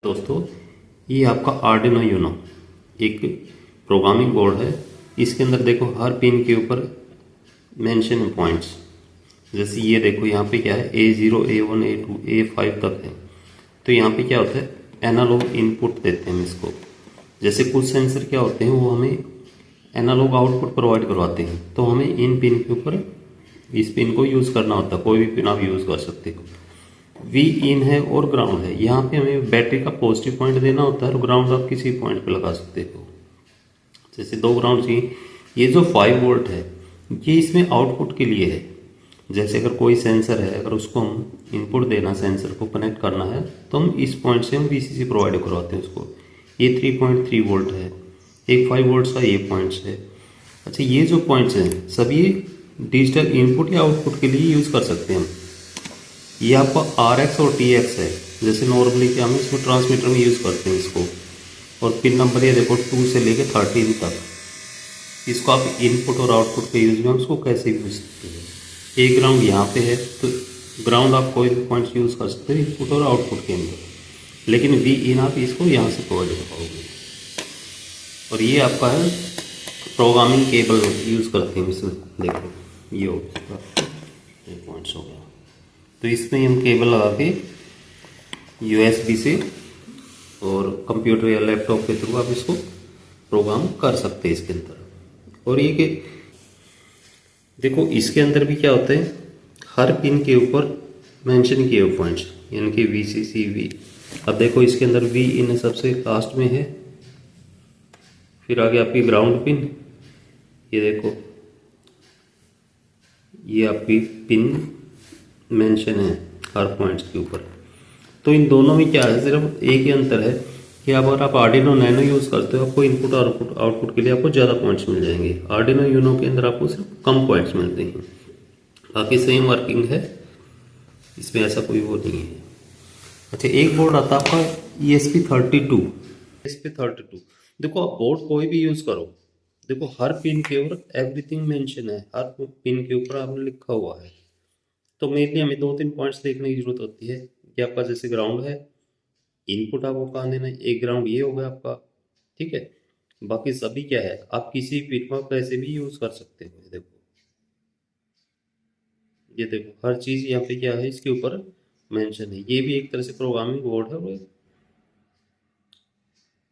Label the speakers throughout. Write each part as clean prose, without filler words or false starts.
Speaker 1: दोस्तों, ये आपका आर्डिनो यूनो एक प्रोग्रामिंग बोर्ड है। इसके अंदर देखो हर पिन के ऊपर मेंशन है पॉइंट्स। जैसे ये देखो यहाँ पे क्या है, A0 A1 A2 A5 तक है। तो यहाँ पे क्या होता है, एनालॉग इनपुट देते हैं हम इसको। जैसे कुछ सेंसर क्या होते हैं, वो हमें एनालॉग आउटपुट प्रोवाइड करवाते हैं, तो हमें इन पिन के ऊपर इस पिन को यूज़ करना होता है। कोई भी पिन आप यूज़ कर सकते हो। वी इन है और ग्राउंड है। यहाँ पे हमें बैटरी का पॉजिटिव पॉइंट देना होता है और ग्राउंड आप किसी पॉइंट पे लगा सकते हो। जैसे दो ग्राउंड चाहिए। ये जो 5 वोल्ट है, ये इसमें आउटपुट के लिए है। जैसे अगर कोई सेंसर है, अगर उसको हम इनपुट देना, सेंसर को कनेक्ट करना है, तो हम इस पॉइंट से हम वीसीसी प्रोवाइड करवाते हैं उसको। ये 3.3 वोल्ट है, एक 5 वोल्ट का ये पॉइंट्स है। अच्छा, ये जो पॉइंट्स हैं सभी डिजिटल इनपुट या आउटपुट के लिए यूज़ कर सकते हैं हम। ये आपका RX और TX है। जैसे नॉर्मली क्या हम इसको ट्रांसमीटर में यूज़ करते हैं इसको। और पिन नंबर ये देखो 2 से लेके 13 तक। इसको आप इनपुट और आउटपुट के यूज़ में हम उसको कैसे यूज़ सकते हैं। एक ग्राउंड यहाँ पे है, तो ग्राउंड आप कोई भी पॉइंट्स यूज़ कर सकते हैं इनपुट और आउटपुट के अंदर। लेकिन वी इन आप इसको यहाँ से प्रोवाइड कर पाओगे। और ये आपका है प्रोग्रामिंग केबल यूज़ करते हैं इसमें। देखो ये हो गया, ये पॉइंट्स हो गया। तो इसमें हम केबल लगा के USB से और कंप्यूटर या लैपटॉप के थ्रू आप इसको प्रोग्राम कर सकते हैं इसके अंदर। और ये कि देखो इसके अंदर भी क्या होता है, हर पिन के ऊपर मेंशन किए हुए पॉइंट्स, यानी कि VCC V। अब देखो इसके अंदर V इन सबसे लास्ट में है। फिर आगे आपकी ग्राउंड पिन, ये देखो ये आपकी पिन मेंशन है हर पॉइंट्स के ऊपर। तो इन दोनों में क्या है, सिर्फ एक ही अंतर है कि अगर आप आर्डिनो नैनो यूज़ करते हो, आपको इनपुट और आउटपुट के लिए आपको ज़्यादा पॉइंट्स मिल जाएंगे। आर्डिनो यूनो के अंदर आपको सिर्फ कम पॉइंट्स मिलते हैं। बाकी सेम वर्किंग है, इसमें ऐसा कोई वो नहीं है। अच्छा, एक बोर्ड आता है आपका ESP32। ESP32 देखो, आप बोर्ड कोई भी यूज़ करो, देखो हर पिन के ऊपर एवरीथिंग मेंशन है। हर पिन के ऊपर आपने लिखा हुआ है। तो मेनली हमें 2-3 पॉइंट्स देखने की जरूरत होती है कि आपका जैसे ग्राउंड है, इनपुट आपको कहाँ देना है। एक ग्राउंड ये होगा आपका, ठीक है। बाकी सभी क्या है, आप किसी पिन को कैसे भी यूज़ कर सकते हो। ये देखो हर चीज़ यहाँ पे क्या है, इसके ऊपर मेंशन है। ये भी एक तरह से प्रोग्रामिंग बोर्ड है और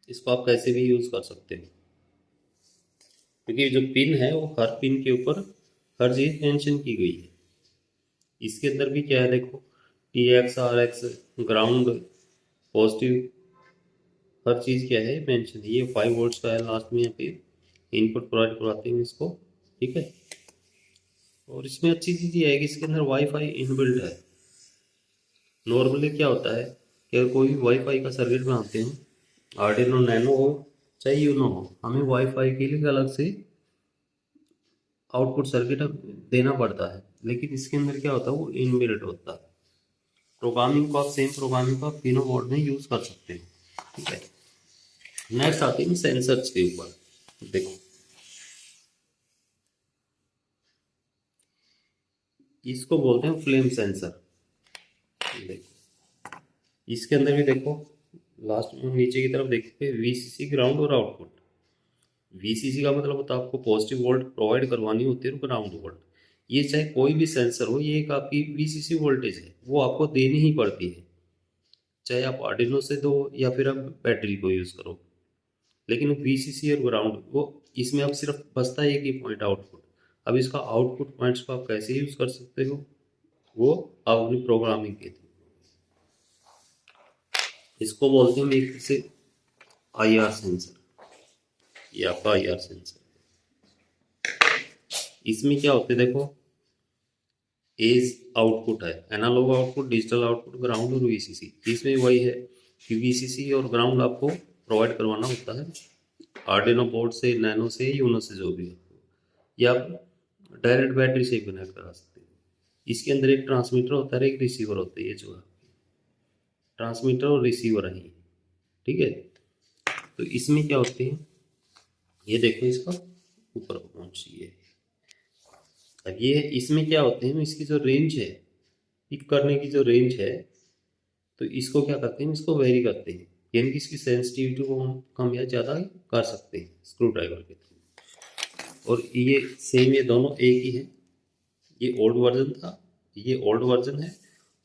Speaker 1: इसको आप कैसे भी यूज़ कर सकते हो, क्योंकि जो पिन है वो हर पिन के ऊपर हर चीज़ मेंशन की गई है। इसके अंदर भी क्या है, देखो TX RX ग्राउंड पॉजिटिव हर चीज़ क्या है मेंशन है। ये 5 वोल्ट्स का है, लास्ट में यहाँ पे इनपुट प्रोवाइड करवाते हैं इसको, ठीक है। और इसमें अच्छी चीज़ ये है कि इसके अंदर वाईफाई इनबिल्ट है। नॉर्मली क्या होता है कि अगर कोई भी वाईफाई का सर्किट बनाते हैं, आर्डिनो नैनो हो चाहे यूनो हो, हमें वाईफाई के लिए अलग से आउटपुट सर्किट देना पड़ता है। लेकिन इसके अंदर क्या होता है, वो इनबिल्ट होता है। प्रोग्रामिंग को आप सेम प्रोग्रामिंग को आप तीनों मोड में यूज़ कर सकते हो, ठीक है। नेक्स्ट आते हैं सेंसर्स के ऊपर। देखो इसको बोलते हैं फ्लेम सेंसर। देखो इसके अंदर भी देखो, लास्ट में नीचे की तरफ देखते VCC ग्राउंड और आउटपुट। VCC का मतलब होता है आपको पॉजिटिव वोल्ट प्रोवाइड करवानी होती है, और ग्राउंड वोल्ट। ये चाहे कोई भी सेंसर हो, ये एक आपकी VCC वोल्टेज है, वो आपको देनी ही पड़ती है, चाहे आप आर्डिनो से दो या फिर आप बैटरी को यूज़ करो। लेकिन VCC और ग्राउंड वो, इसमें अब सिर्फ बचता है एक ही पॉइंट, आउटपुट। अब इसका आउटपुट पॉइंट्स को आप कैसे यूज़ कर सकते हो, वो आप अपनी प्रोग्रामिंग के थ्रू। इसको बोलते हैं एक से IR सेंसर। ये आपका IR सेंसर। इसमें क्या होते हैं, देखो एज आउटपुट है, analog output, digital output, ground और VCC। इसमें वही है कि VCC और ग्राउंड आपको प्रोवाइड करवाना होता है आर्डिनो बोर्ड से, नैनो से, यूनो से, जो भी है, या आप डायरेक्ट बैटरी से कनेक्ट करा सकते हैं। इसके अंदर एक ट्रांसमीटर होता है, एक रिसीवर होता है। ये जो है ट्रांसमीटर और रिसीवर है, ठीक है। तो इसमें क्या होते हैं, ये देखो इसका ऊपर पहुंचिए। अब ये इसमें क्या होते हैं, इसकी जो रेंज है, पिक करने की जो रेंज है, तो इसको क्या करते हैं, इसको वेरी करते हैं। यानी कि इसकी सेंसिटिविटी को हम कम या ज़्यादा कर सकते हैं स्क्रू ड्राइवर के थ्रू। और ये सेम, ये दोनों एक ही है। ये ओल्ड वर्जन था, ये ओल्ड वर्जन है,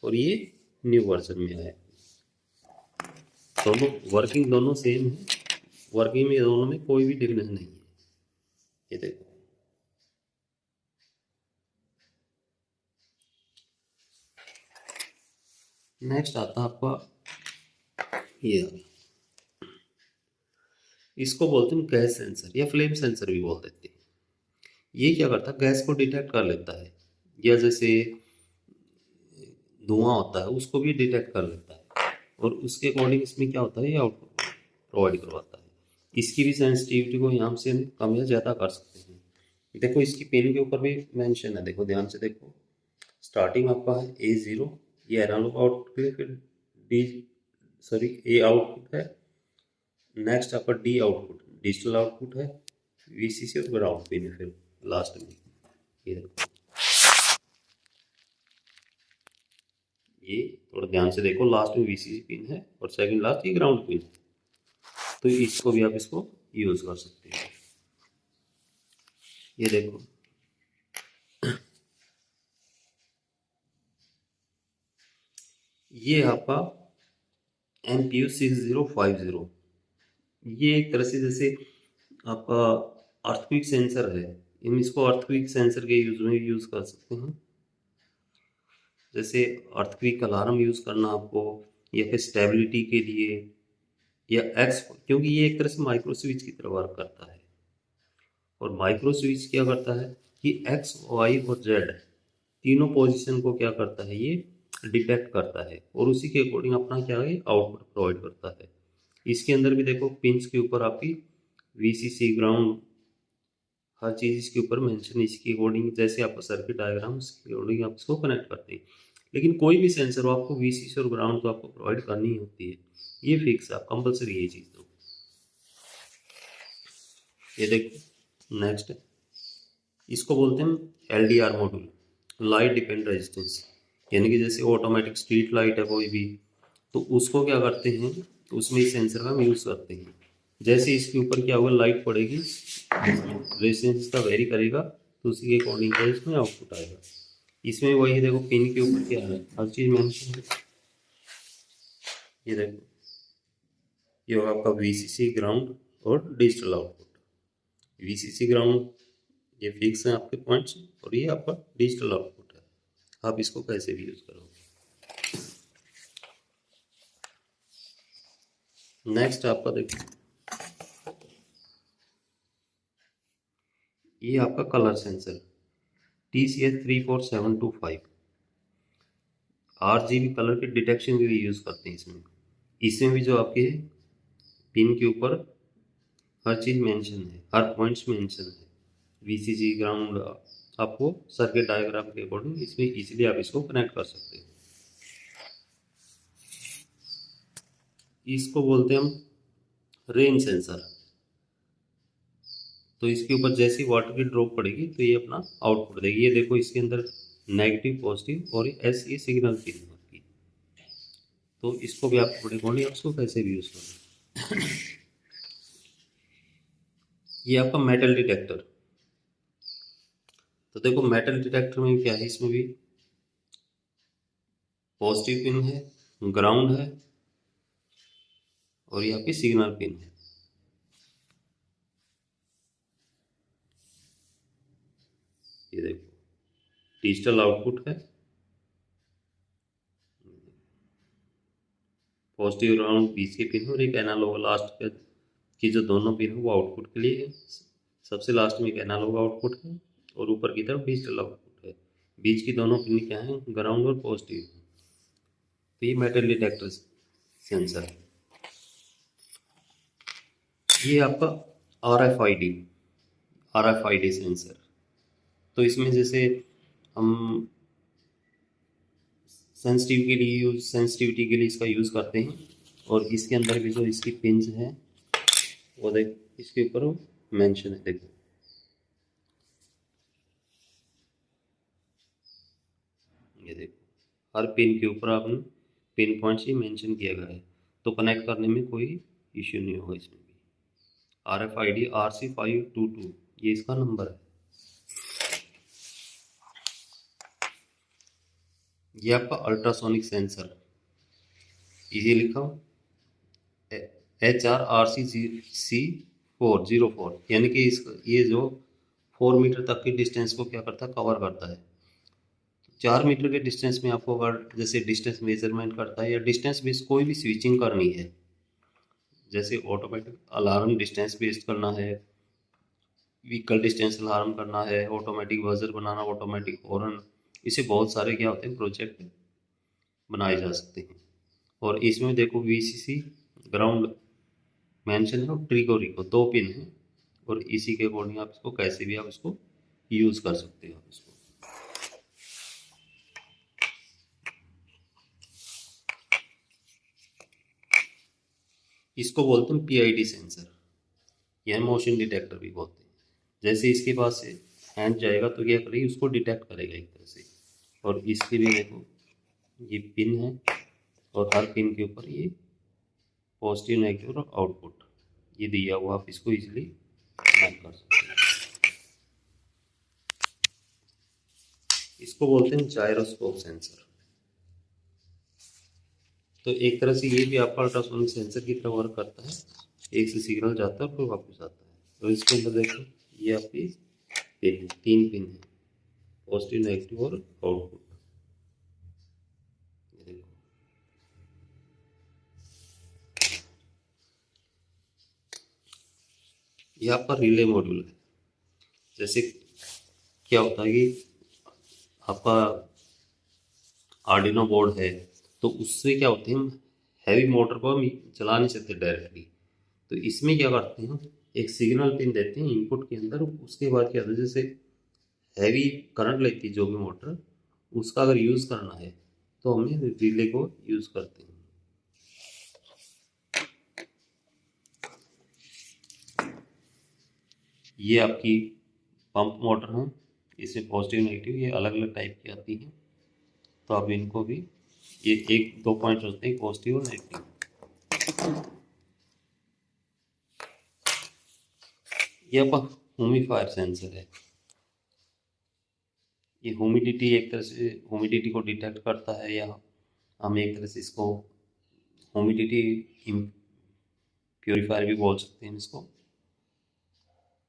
Speaker 1: और ये न्यू वर्जन में है। दोनों वर्किंग दोनों सेम है, वर्किंग में दोनों में कोई भी डिफरेंस नहीं है। ये देखो, नेक्स्ट आता है आपका ये, इसको बोलते हैं गैस सेंसर या फ्लेम सेंसर भी बोल देते हैं। ये क्या करता है, गैस को डिटेक्ट कर लेता है, या जैसे धुआं होता है उसको भी डिटेक्ट कर लेता है, और उसके अकॉर्डिंग इसमें क्या होता है, ये आउटपुट प्रोवाइड करवाता है। इसकी भी सेंसिटिविटी को यहाँ से हम कम या ज़्यादा कर सकते हैं। देखो इसकी पिन के ऊपर भी मेंशन है, देखो ध्यान से देखो। स्टार्टिंग आपका है A0, ये एनालॉग आउटपुट है, फिर डी सॉरी ए आउटपुट है। नेक्स्ट आपका डी आउटपुट डिजिटल आउटपुट है, VCC और ग्राउंड पिन है फिर लास्ट में। ये देखो, ये थोड़ा ध्यान से देखो, लास्ट में VCC पिन है और सेकंड लास्ट ये ग्राउंड पिन है। तो इसको भी आप इसको यूज कर सकते हैं। ये देखो, ये आपका MPU 6050, ये एक तरह से जैसे आपका अर्थक्विक सेंसर है। हम इसको अर्थक्विक सेंसर के यूज में यूज कर सकते हैं, जैसे अर्थक्विक अलार्म यूज करना आपको, या फिर स्टेबिलिटी के लिए, या एक्स, क्योंकि ये एक तरह से माइक्रो स्विच की तरह वर्क करता है। और माइक्रो स्विच क्या करता है कि एक्स, वाई और जेड तीनों पोजीशन को क्या करता है, ये डिटेक्ट करता है, और उसी के अकॉर्डिंग अपना क्या है आउटपुट प्रोवाइड करता है। इसके अंदर भी देखो पिंस के ऊपर आपकी VCC ग्राउंड हर चीज़ इसके ऊपर मेंशन, इसके अकॉर्डिंग जैसे आपका सर्किट डायग्राम उसके अकॉर्डिंग आप इसको कनेक्ट करते हैं। लेकिन कोई भी सेंसर हो आपको VCC और ग्राउंड तो आपको प्रोवाइड करनी ही होती है, ये फिक्स है, कंपलसरी ये चीज़। तो ये देखो नेक्स्ट, इसको बोलते हैं LDR module, light depend resistance. यानी कि जैसे ऑटोमेटिक स्ट्रीट लाइट है कोई भी, तो उसको क्या करते हैं, उसमें इस सेंसर का हम यूज़ करते हैं। जैसे इसके ऊपर क्या होगा, लाइट पड़ेगी, रेजिस्टेंस का वेरी करेगा, तो उसी के अकॉर्डिंग क्या है इसमें आउटपुट आएगा। इसमें वही देखो पिन के ऊपर क्या है, हर चीज़ मेंशन है। ये देखो, ये होगा आपका VCC ग्राउंड और डिजिटल आउटपुट। VCC ग्राउंड ये फिक्स है आपके पॉइंट्स, और ये आपका डिजिटल आउटपुट है, आप इसको कैसे भी यूज करोगे। नेक्स्ट आपका देखिए, ये आपका colour sensor TCS34725 RGB colour के डिटेक्शन के लिए यूज करते हैं इसमें। इसमें भी जो आपके पिन के ऊपर हर चीज मेंशन है, हर पॉइंट्स मेंशन है, VCC ग्राउंड आपको सर्किट डायग्राम के अकॉर्डिंग इसमें इजीली आप इसको कनेक्ट कर सकते हैं। इसको बोलते हैं हम रेन सेंसर। तो इसके ऊपर जैसी वाटर की ड्रॉप पड़ेगी तो ये अपना आउटपुट देगी। ये देखो इसके अंदर नेगेटिव, पॉजिटिव और ये सिग्नल पिन है आपकी। तो इसको भी आप थोड़ी बॉडी उसको कैसे भी यूज करें। ये आपका मेटल डिटेक्टर। तो देखो मेटल डिटेक्टर में क्या है, इसमें भी पॉजिटिव पिन है, ग्राउंड है, और ये आपकी सिग्नल पिन है। ये देखो डिजिटल आउटपुट है, पॉजिटिव ग्राउंड बीच के पिन है, और एक एनालॉग लास्ट पे की जो दोनों पिन है वो आउटपुट के लिए है। सबसे लास्ट में एक एनालॉग आउटपुट है, और ऊपर की तरफ डिजिटल आउटपुट है। बीच की दोनों पिन क्या है, ग्राउंड और पॉजिटिव। तो ये मेटल डिटेक्टर सेंसर है। ये आपका RFID सेंसर। तो इसमें जैसे हम सेंसिटिविटी के लिए इसका यूज़ करते हैं, और इसके अंदर भी जो इसकी पिंस हैं वो देख इसके ऊपर मेंशन है, देखो ये देखो हर पिन के ऊपर आपने पिन पॉइंट्स ही मेंशन किया गया है। तो कनेक्ट करने में कोई इश्यू नहीं होगा इसमें भी। RFID RC522 ये इसका नंबर है। ये आपका अल्ट्रासोनिक सेंसर, ये लिखा हो HRRC404, यानी कि ये जो 4 मीटर तक की डिस्टेंस को क्या करता है, कवर करता है। 4 मीटर के डिस्टेंस में आपको अगर जैसे डिस्टेंस मेजरमेंट करता है या डिस्टेंस बेस्ड कोई भी स्विचिंग करनी है, जैसे ऑटोमेटिक अलार्म डिस्टेंस बेस्ड करना है, व्हीकल डिस्टेंस अलार्म करना है, ऑटोमेटिक बजर बनाना, ऑटोमेटिक हॉर्न, इसे बहुत सारे क्या होते हैं प्रोजेक्ट बनाए जा सकते हैं। और इसमें देखो VCC ग्राउंड मेंशन है और ट्रिगोरी को 2 पिन है, और इसी के अकॉर्डिंग आप इसको कैसे भी आप इसको यूज कर सकते हो। इसको बोलते हैं PID सेंसर या मोशन डिटेक्टर भी बोलते हैं। जैसे इसके पास से हैंड जाएगा तो क्या करेगी, उसको डिटेक्ट करेगा एक तरह से। और इसके भी देखो ये पिन है, और हर पिन के ऊपर ये पॉजिटिव नेगेटिव और आउटपुट ये दिया हुआ, आप इसको इजीली कनेक्ट कर सकते हैं। इसको बोलते हैं जायरोस्कोप सेंसर। तो एक तरह से ये भी आपका अल्ट्रासोनिक सेंसर की तरह वर्क करता है, एक से सिग्नल जाता है फिर वापस आता है। तो इसके अंदर देखो ये आपकी पिन है, 3 पिन है, पॉजिटिव नेगेटिव और आउटपुट। ये आपका रिले मॉड्यूल है। जैसे क्या होता है कि आपका आर्डिनो बोर्ड है, तो उससे क्या होते हैं, हैवी मोटर को हम चला नहीं सकते डायरेक्टली। तो इसमें क्या करते हैं, एक सिग्नल पिन देते हैं इनपुट के अंदर। उसके बाद क्या होता है, जैसे हैवी करंट लेती है जो भी मोटर, उसका अगर यूज़ करना है तो हमें रिले को यूज़ करते हैं। ये आपकी पंप मोटर है, इसमें पॉजिटिव नेगेटिव ये अलग अलग टाइप की आती हैं। तो आप इनको भी, ये 1-2 पॉइंट होते हैं पॉजिटिव और नेगेटिव। ये आपका ह्यूमिडिफायर सेंसर है। ये ह्यूमिडिटी, एक तरह से ह्यूमिडिटी को डिटेक्ट करता है, या हम एक तरह से इसको ह्यूमिडिटी प्योरीफायर भी बोल सकते हैं इसको।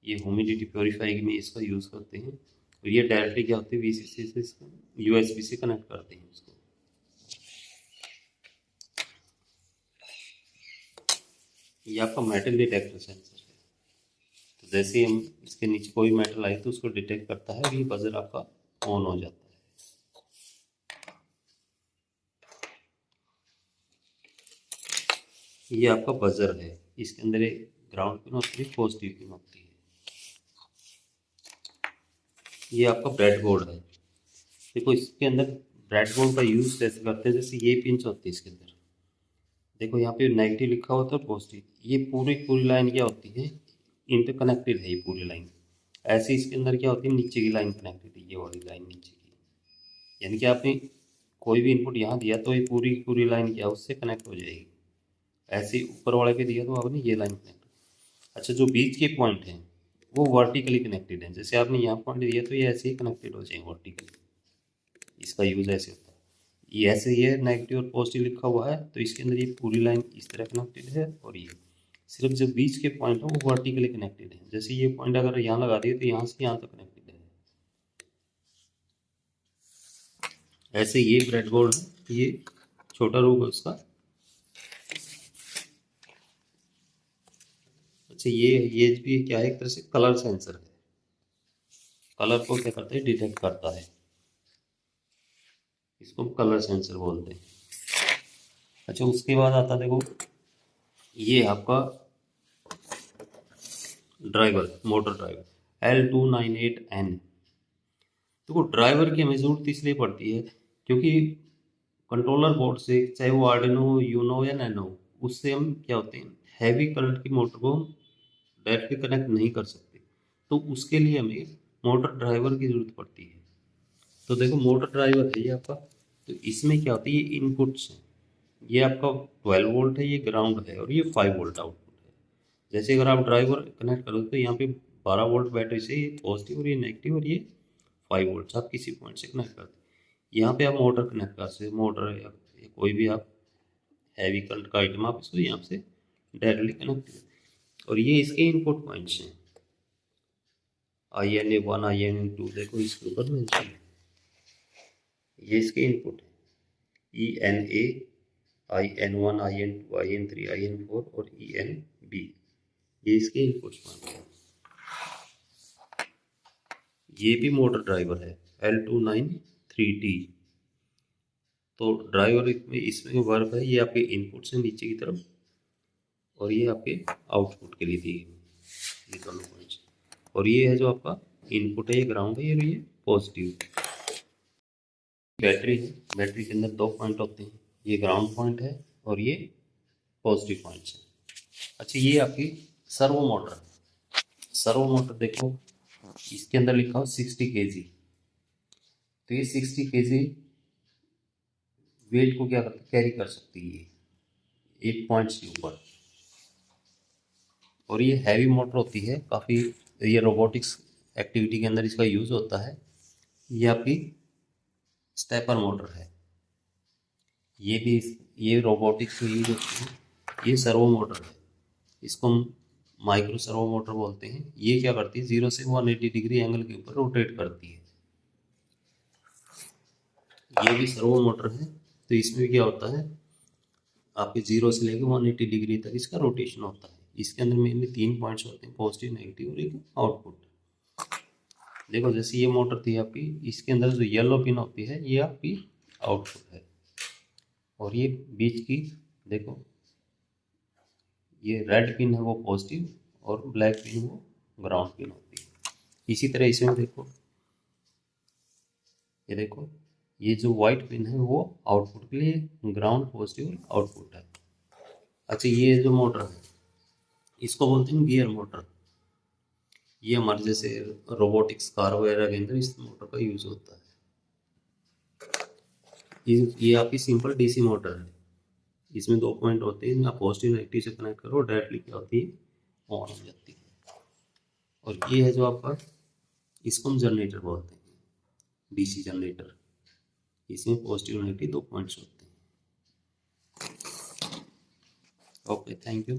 Speaker 1: ये ह्यूमिडिटी प्योरीफायर में इसका यूज़ करते हैं। और ये डायरेक्टली क्या होते हैं, VCC से इसको USB से कनेक्ट करते हैं इसको। ये आपका मेटल डिटेक्टर सेंसर है। तो जैसे हम इसके नीचे कोई मेटल आए तो उसको डिटेक्ट करता है, ये बजर आपका ऑन हो जाता है। ये आपका बजर है, इसके अंदर एक ग्राउंड पिन होती है, पॉजिटिव पिन होती है। ये आपका ब्रेड बोर्ड है। देखो इसके अंदर ब्रेड बोर्ड का यूज़ कैसे करते हैं, जैसे ये पिंच होती है इसके अंदर, देखो यहाँ पे नेगेटिव लिखा होता है, पॉजिटिव, ये पूरी लाइन क्या होती है, इंटरकनेक्टेड है ये पूरी लाइन। ऐसे इसके अंदर क्या होती है, नीचे की लाइन कनेक्टेड है, ये वाली लाइन नीचे की, यानी कि आपने कोई भी इनपुट यहाँ दिया तो ये पूरी लाइन क्या उससे कनेक्ट हो जाएगी। ऐसे ऊपर वाले पे दिया तो आपने ये लाइन कनेक्ट। अच्छा, जो बीच के पॉइंट हैं वो वर्टिकली कनेक्टेड हैं। जैसे आपने यहाँ पॉइंट दिया तो ये ऐसे ही कनेक्टेड हो जाएंगे वर्टिकली। इसका यूज़ ऐसे होता है। ये ऐसे ही है, नेगेटिव और पॉजिटिव लिखा हुआ है तो इसके अंदर ये पूरी लाइन इस तरह कनेक्टेड है, और ये सिर्फ जो बीच के पॉइंट है वो वर्टिकली कनेक्टेड है। जैसे ये पॉइंट अगर यहाँ लगा दिए तो यहाँ से यहाँ तक कनेक्टेड है। ऐसे ये ब्रेडबोर्ड है, ये छोटा रूप है उसका। अच्छा, ये भी क्या है, एक तरह से कलर सेंसर है। कलर को क्या करता है, डिटेक्ट करता है, इसको कलर सेंसर बोलते हैं। अच्छा, उसके बाद आता देखो ये आपका ड्राइवर, मोटर ड्राइवर L298N। देखो ड्राइवर की हमें ज़रूरत इसलिए पड़ती है क्योंकि कंट्रोलर बोर्ड से, चाहे वो आर्डिनो यूनो या नैनो, उससे हम क्या होते हैं, हैवी करंट की मोटर को हम डायरेक्टली कनेक्ट नहीं कर सकते। तो उसके लिए हमें मोटर ड्राइवर की ज़रूरत पड़ती है। तो देखो मोटर ड्राइवर है ये आपका, तो इसमें क्या होती है, ये इनपुट्स हैं, ये आपका 12 वोल्ट है, ये ग्राउंड है, और ये 5 वोल्ट आउटपुट है। जैसे अगर आप ड्राइवर कनेक्ट करोगे तो यहाँ पे 12 वोल्ट बैटरी से ये पॉजिटिव और ये नेगेटिव, और ये 5 वोल्ट आप किसी पॉइंट से कनेक्ट करते हैं। यहाँ पे आप मोटर कनेक्ट कर सकते, मोटर या कोई भी आप हैवी करंट का आइटम आप इसको यहाँ से डायरेक्टली कनेक्ट करें। और ये इसके इनपुट पॉइंट्स हैं, INA1 INA2 देखो इसके ऊपर मेंशन है, ये इसके इनपुट है। ENA IN1 IN2 IN3 IN4 और ENB, ये इसके इनपुट पॉइंट है। ये भी मोटर ड्राइवर है L293T। तो ड्राइवर इसमें वर्क है, ये आपके इनपुट से नीचे की तरफ, और ये आपके आउटपुट के लिए दिए ये दोनों पॉइंट्स। और ये है जो आपका इनपुट है, ये ग्राउंड है, ये पॉजिटिव। बैटरी है, बैटरी के अंदर 2 पॉइंट होते हैं, ये ग्राउंड पॉइंट है और ये पॉजिटिव पॉइंट्स है। अच्छा, ये आपकी सर्वो मोटर है। सर्वो मोटर देखो इसके अंदर लिखा हो 60 kg, तो ये 60 kg वेट को क्या करती, कैरी कर सकती है एक पॉइंट्स के ऊपर। और ये हैवी मोटर होती है काफ़ी, ये रोबोटिक्स एक्टिविटी के अंदर इसका यूज़ होता है। ये आपकी स्टेपर मोटर है, ये भी ये रोबोटिक्स में यूज होती है। ये सर्वो मोटर है, इसको हम माइक्रो सर्वो मोटर बोलते हैं। ये क्या करती है, 0 से 180 डिग्री एंगल के ऊपर रोटेट करती है। ये भी सर्वो मोटर है, तो इसमें क्या होता है, आपके 0 से लेकर 180 डिग्री तक इसका रोटेशन होता है। इसके अंदर मेनली 3 पॉइंट्स होते हैं, पॉजिटिव, नेगेटिव और एक आउटपुट। देखो जैसे ये मोटर थी आपकी, इसके अंदर जो येलो पिन होती है ये आपकी आउटपुट है, और ये बीच की देखो ये रेड पिन है वो पॉजिटिव, और ब्लैक पिन वो ग्राउंड पिन होती है। इसी तरह इसमें देखो, ये देखो ये जो वाइट पिन है वो आउटपुट के लिए, ग्राउंड पॉजिटिव आउटपुट है। अच्छा, ये जो मोटर है इसको बोलते हैं गियर मोटर। ये हमारे जैसे रोबोटिक्स कार वगैरह के अंदर इस मोटर का यूज होता है। ये आपकी सिंपल डीसी मोटर है, इसमें 2 पॉइंट होते हैं, आप पॉजिटिव नेगेटिव से कनेक्ट करो, डायरेक्टली क्या होती है, ऑन हो जाती है। और ये है जो आपका, इसको हम जनरेटर बोलते हैं, डीसी जनरेटर। इसमें पॉजिटिव नेगेटिव 2 पॉइंट्स होते हैं। Okay, thank you.